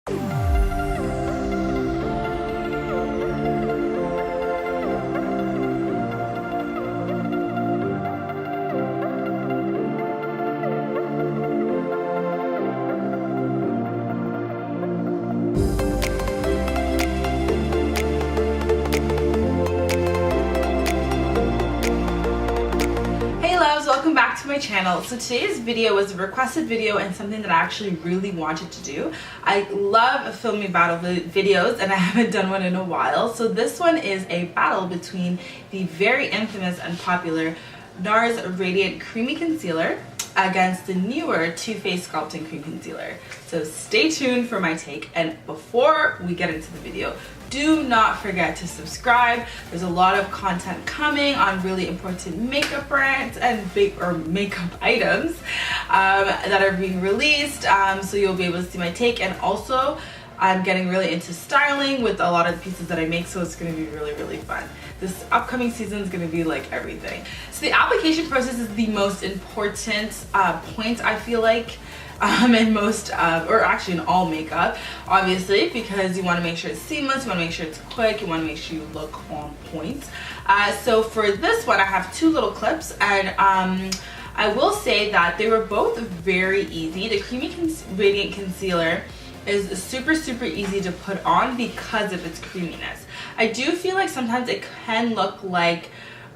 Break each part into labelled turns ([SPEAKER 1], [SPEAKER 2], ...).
[SPEAKER 1] Welcome back to my channel. So today's video was a requested video and something that I actually really wanted to do. I love filming battle videos and I haven't done one in a while. So this one is a battle between the very infamous and popular NARS Radiant Creamy Concealer against the newer Too Faced Sculpting Cream Concealer. So stay tuned for my take, and before we get into the video, do not forget to subscribe. There's a lot of content coming on really important makeup brands and makeup items that are being released, so you'll be able to see my take. And also I'm getting really into styling with a lot of the pieces that I make, so it's going to be really fun. This upcoming season is going to be like everything. So the application process is the most important point, I feel like, in most, or actually in all makeup, obviously, because you want to make sure it's seamless, you want to make sure it's quick, you want to make sure you look on point. So for this one, I have two little clips, and I will say that they were both very easy. The Creamy Radiant Concealer is super easy to put on because of its creaminess. I do feel like sometimes it can look like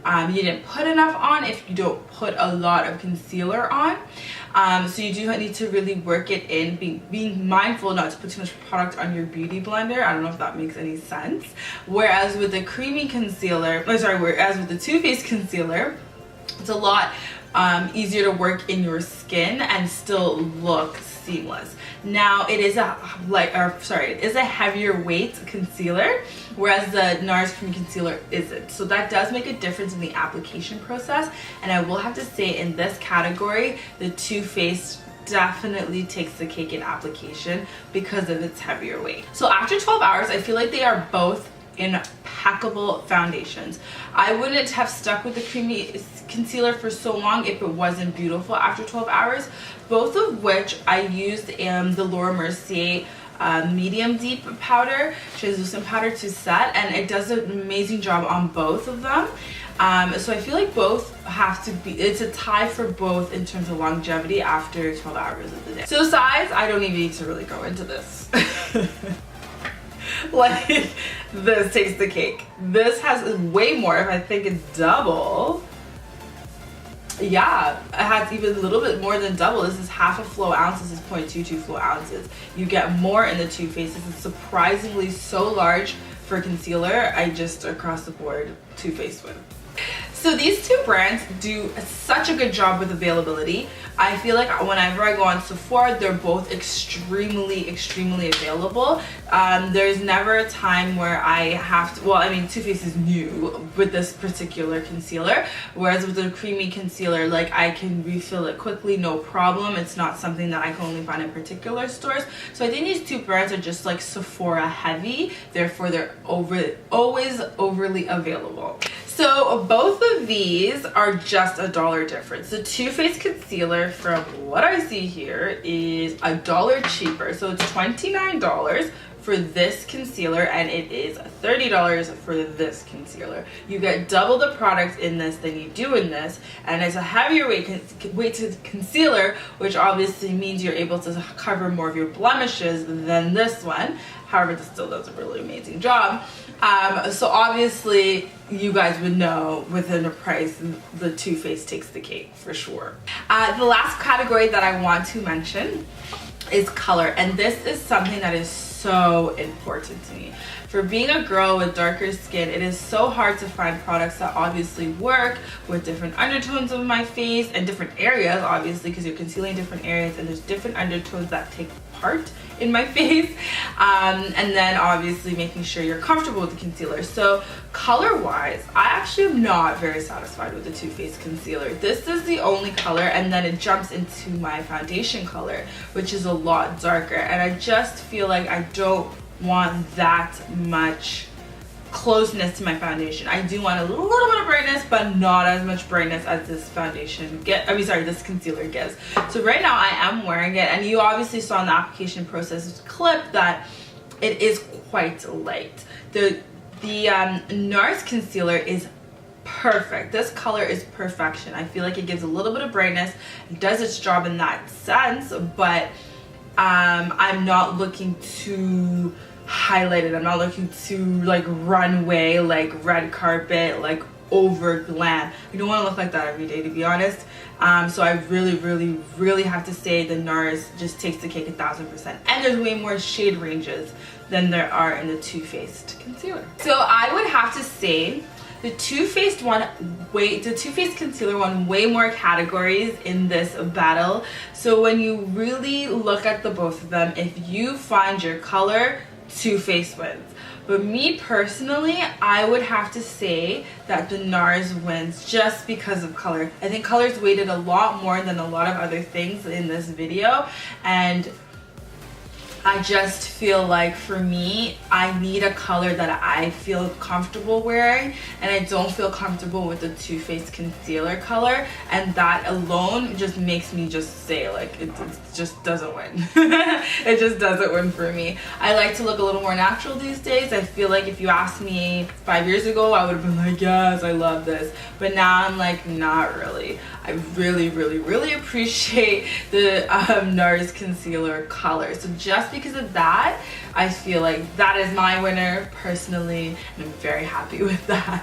[SPEAKER 1] you didn't put enough on if you don't put a lot of concealer on. So you do need to really work it in, being mindful not to put too much product on your beauty blender. I don't know if that makes any sense. Whereas with the creamy concealer, whereas with the Too Faced concealer, it's a lot easier to work in your skin and still look seamless. Now it is a heavier weight concealer, whereas the NARS Creamy Concealer isn't. So that does make a difference in the application process, and I will have to say in this category, the Too Faced definitely takes the cake in application because of its heavier weight. So after 12 hours, I feel like they are both impeccable foundations. I wouldn't have stuck with the Creamy Concealer for so long if it wasn't beautiful after 12 hours, both of which I used the Laura Mercier medium deep powder, translucent powder to set, and it does an amazing job on both of them. So I feel like both have to be, it's a tie for both in terms of longevity after 12 hours of the day. So size, I don't even need to really go into this. Like, this takes the cake. This has way more, if I think it's double. Yeah, it has even a little bit more than double. This is half a flo ounce. This is 0.22 flo ounces. You get more in the Too Faced. This is surprisingly so large for concealer. I just across the board Too Faced with. So these two brands do such a good job with availability. I feel like whenever I go on Sephora, they're both extremely available. There's never a time where I have to, well, I mean, Too Faced is new with this particular concealer, whereas with the Creamy Concealer, like, I can refill it quickly, no problem. It's not something that I can only find in particular stores. So I think these two brands are just like Sephora heavy, therefore they're always overly available. So both of these are just $1 difference. The Too Faced concealer, from what I see here, is $1 cheaper. So it's $29 for this concealer, and it is $30 for this concealer. You get double the product in this than you do in this, and it's a heavier weighted concealer, which obviously means you're able to cover more of your blemishes than this one. However, this still does a really amazing job. So obviously, you guys would know within a price, the Too Faced takes the cake for sure. The last category that I want to mention is color, and this is something that is so important to me. For being a girl with darker skin, it is so hard to find products that obviously work with different undertones of my face and different areas, obviously, because you're concealing different areas and there's different undertones that take part in my face, and then obviously making sure you're comfortable with the concealer. So color wise, I actually am not very satisfied with the Too Faced concealer. This is the only color, and then it jumps into my foundation color, which is a lot darker, and I just feel like I don't want that much closeness to my foundation. I do want a little bit of brightness, but not as much brightness as this this concealer gives. So right now I am wearing it, and you obviously saw in the application process clip that it is quite light. The NARS concealer is perfect. This color is perfection. I feel like it gives a little bit of brightness. It does its job in that sense, but I'm not looking to highlight it. I'm not looking to like runway, like red carpet, like over glam. I don't want to look like that every day, to be honest. So I really have to say the NARS just takes the cake 1000%. And there's way more shade ranges than there are in the Too Faced concealer. So I would have to say the Too Faced concealer won way more categories in this battle. So when you really look at the both of them, if you find your color, Too Faced wins. But me personally, I would have to say that the NARS wins just because of color. I think color's weighted a lot more than a lot of other things in this video, and I just feel like for me, I need a color that I feel comfortable wearing, and I don't feel comfortable with the Too Faced concealer color, and that alone just makes me just say like it just doesn't win. It just doesn't win for me. I like to look a little more natural these days. I feel like if you asked me 5 years ago, I would have been like, yes, I love this, but now I'm like, not really. I really appreciate the NARS concealer color. So just because of that, I feel like that is my winner personally, and I'm very happy with that.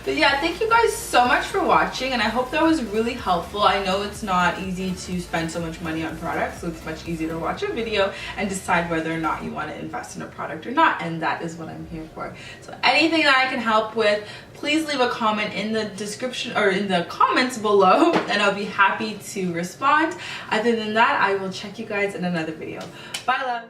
[SPEAKER 1] But yeah, thank you guys so much for watching, and I hope that was really helpful. I know it's not easy to spend so much money on products, so it's much easier to watch a video and decide whether or not you want to invest in a product or not, and that is what I'm here for. So anything that I can help with, please leave a comment in the description or in the comments below, and I'll be happy to respond. Other than that, I will check you guys in another video. Bye, love.